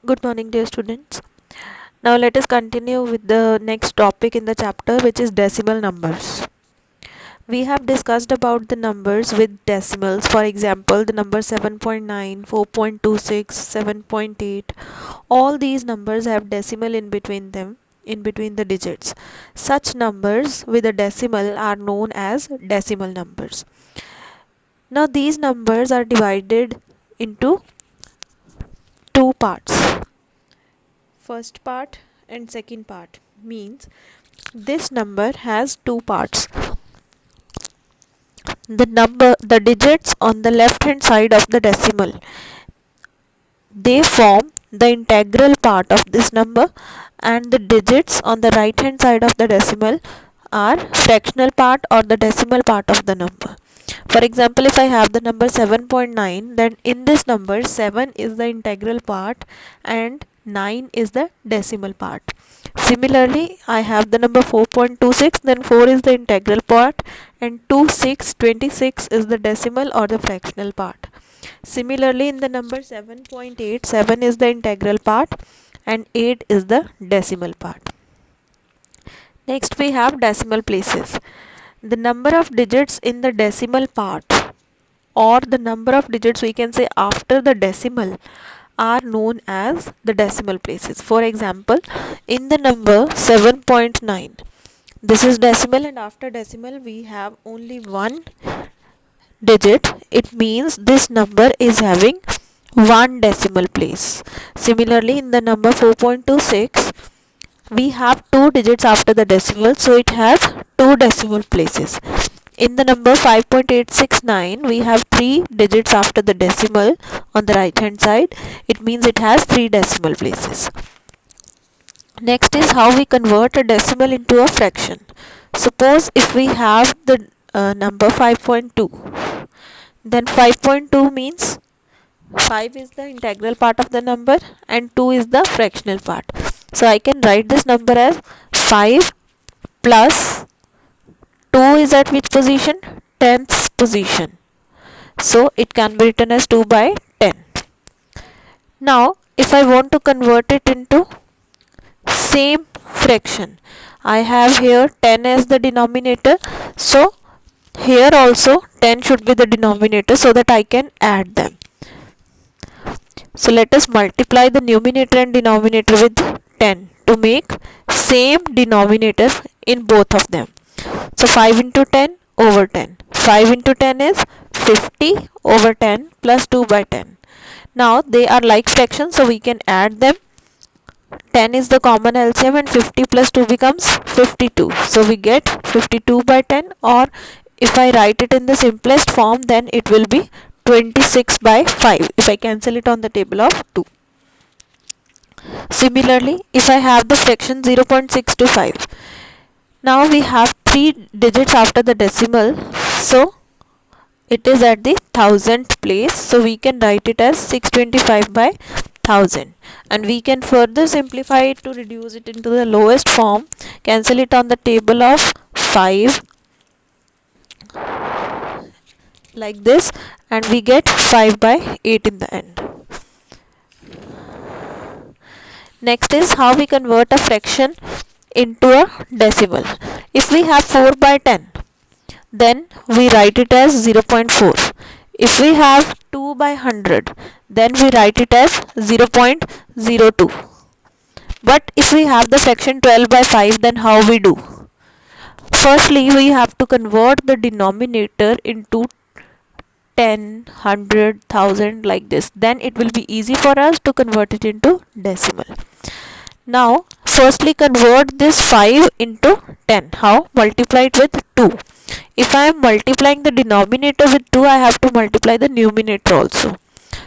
Good morning, dear students. Now let us continue with the next topic in the chapter, which is decimal numbers. We have discussed about the numbers with decimals. For example, the number 7.9, 4.26, 7.8. All these numbers have decimal in between them, in between the digits. Such numbers with a decimal are known as decimal numbers. Now these numbers are divided into two parts. First part and second part means this number has two parts. The digits on the left hand side of the decimal, they form the integral part of this number, and the digits on the right hand side of the decimal are fractional part or the decimal part of the number. For example, if I have the number 7.9, then in this number 7 is the integral part and 9 is the decimal part. Similarly, I have the number 4.26, then 4 is the integral part and 26 is the decimal or the fractional part. Similarly, in the number 7.8, 7 is the integral part and 8 is the decimal part. Next we have decimal places. The number of digits in the decimal part, or the number of digits we can say after the decimal, are known as the decimal places. For example, in the number 7.9, this is decimal, and after decimal we have only one digit. It means this number is having one decimal place. Similarly, in the number 4.26, we have two digits after the decimal, so it has two decimal places. In the number 5.869, we have three digits after the decimal on the right hand side. It means it has three decimal places. Next is how we convert a decimal into a fraction. Suppose if we have the number 5.2, then 5.2 means 5 is the integral part of the number and 2 is the fractional part. So I can write this number as 5 plus 2 is at which position? 10th position. So it can be written as 2 by 10. Now if I want to convert it into same fraction, I have here 10 as the denominator. So here also 10 should be the denominator so that I can add them. So let us multiply the numerator and denominator with 10 to make same denominator in both of them. So 5 into 10 over 10. 5 into 10 is 50 over 10 plus 2 by 10. Now they are like fractions, so we can add them. 10 is the common LCM and 50 plus 2 becomes 52. So we get 52 by 10, or if I write it in the simplest form, then it will be 26 by 5 if I cancel it on the table of 2. Similarly, if I have the fraction 0.625, now we have three digits after the decimal, so it is at the thousandth place, so we can write it as 625 by 1000, and we can further simplify it to reduce it into the lowest form. Cancel it on the table of 5 like this, and we get 5 by 8 in the end. Next is how we convert a fraction into a decimal. If we have 4 by 10, then we write it as 0.4. If we have 2 by 100, then we write it as 0.02. But if we have the fraction 12 by 5, then how we do? Firstly, we have to convert the denominator into 10, 100, 1000 like this. Then it will be easy for us to convert it into decimal. Now, firstly convert this 5 into 10. How? Multiply it with 2. If I am multiplying the denominator with 2, I have to multiply the numerator also.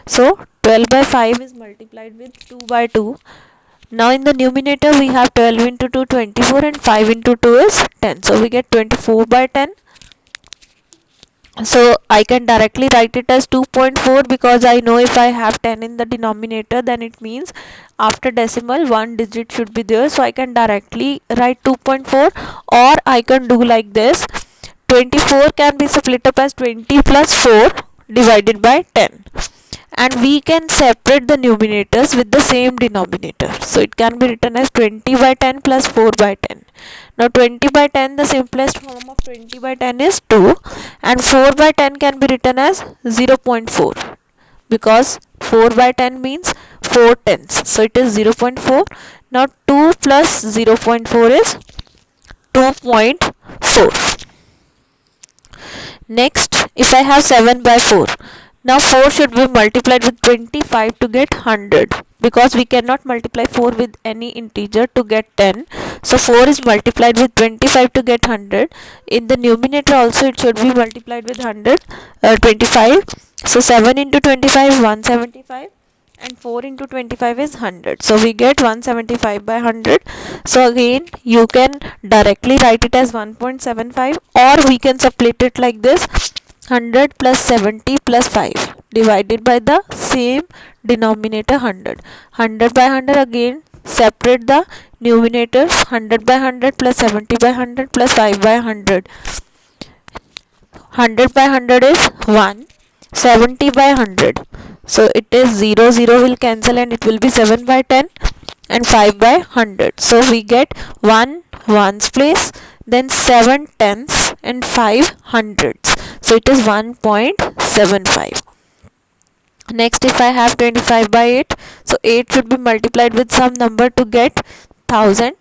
So 12 by 5 is multiplied with 2 by 2. Now in the numerator we have 12 into 2, 24, and 5 into 2 is 10. So we get 24 by 10. So I can directly write it as 2.4, because I know if I have 10 in the denominator, then it means after decimal one digit should be there. So I can directly write 2.4, or I can do like this. 24 can be split up as 20 plus 4 divided by 10, and we can separate the numerators with the same denominator. So it can be written as 20 by 10 plus 4 by 10. Now 20 by 10, the simplest form of 20 by 10 is 2, and 4 by 10 can be written as 0.4, because 4 by 10 means 4 tenths, so it is 0.4. Now 2 plus 0.4 is 2.4. Next, if I have 7 by 4, now 4 should be multiplied with 25 to get 100, because we cannot multiply 4 with any integer to get 10. So 4 is multiplied with 25 to get 100. In the numerator also it should be multiplied with 25. So 7 into 25 is 175, and 4 into 25 is 100. So we get 175 by 100. So again you can directly write it as 1.75, or we can split it like this: 100 plus 70 plus 5 divided by the same denominator 100. 100 by 100, again separate the numerators: 100 by 100 plus 70 by 100 plus 5 by 100. 100 by 100 is 1, 70 by 100, so it is 0, 0 will cancel and it will be 7 by 10 and 5 by 100. So we get 1 ones place, then 7 tenths and 5 hundredths, so it is 1.75. Next, if I have 25 by 8, so 8 should be multiplied with some number to get 1000.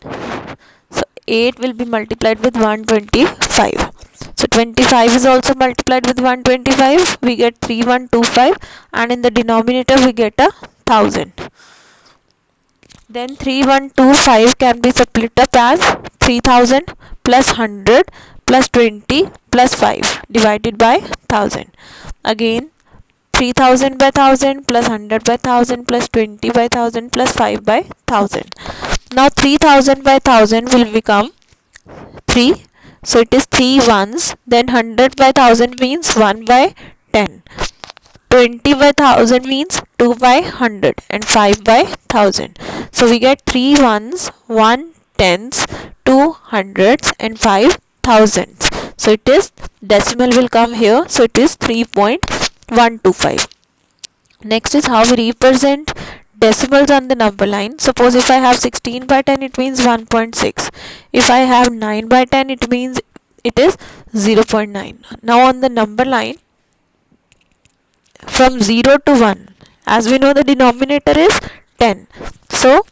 So 8 will be multiplied with 125. So 25 is also multiplied with 125. We get 3125, and in the denominator we get 1000. Then 3125 can be split up as 3000 plus 100 plus 20 plus 5 divided by 1000. Again 3000 by 1000 plus 100 by 1000 plus 20 by 1000 plus 5 by 1000. Now 3000 by 1000 will become 3. So it is 3 ones. Then 100 by 1000 means 1 by 10. 20 by 1000 means 2 by 100, and 5 by 1000. So we get 3 ones, 1 tenths, 2 hundredths, and 5 thousandths. So it is decimal will come here. So it is 3.125. Next is how we represent decimals on the number line. Suppose if I have 16 by 10, it means 1.6. If I have 9 by 10, it means it is 0.9. Now on the number line, from 0 to 1, as we know the denominator is 10. So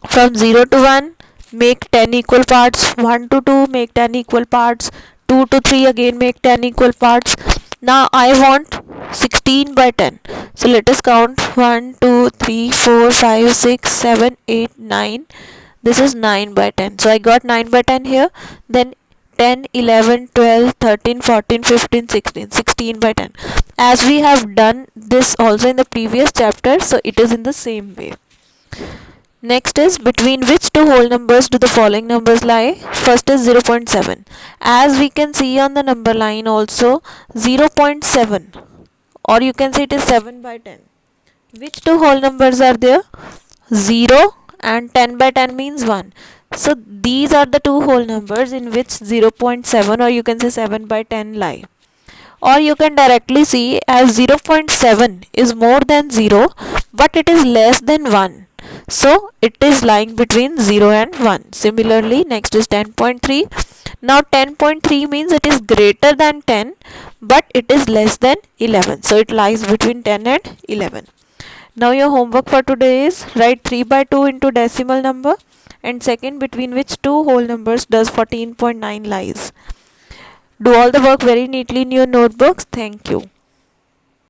from 0 to 1, make 10 equal parts. 1 to 2, make 10 equal parts. 2 to 3, again make 10 equal parts. Now I want 16 by 10. So let us count: 1, 2, 3, 4, 5, 6, 7, 8, 9. This is 9 by 10. So I got 9 by 10 here. Then 10, 11, 12, 13, 14, 15, 16. 16 by 10. As we have done this also in the previous chapter, so it is in the same way. Next is, between which two whole numbers do the following numbers lie? First is 0.7. As we can see on the number line also, 0.7, or you can say it is 7 by 10. Which two whole numbers are there? 0 and 10 by 10 means 1. So these are the two whole numbers in which 0.7 or you can say 7 by 10 lie. Or you can directly see as 0.7 is more than 0 but it is less than 1. So it is lying between 0 and 1. Similarly, next is 10.3. Now 10.3 means it is greater than 10 but it is less than 11. So it lies between 10 and 11. Now your homework for today is write 3 by 2 into decimal number, and second, between which two whole numbers does 14.9 lies. Do all the work very neatly in your notebooks. Thank you.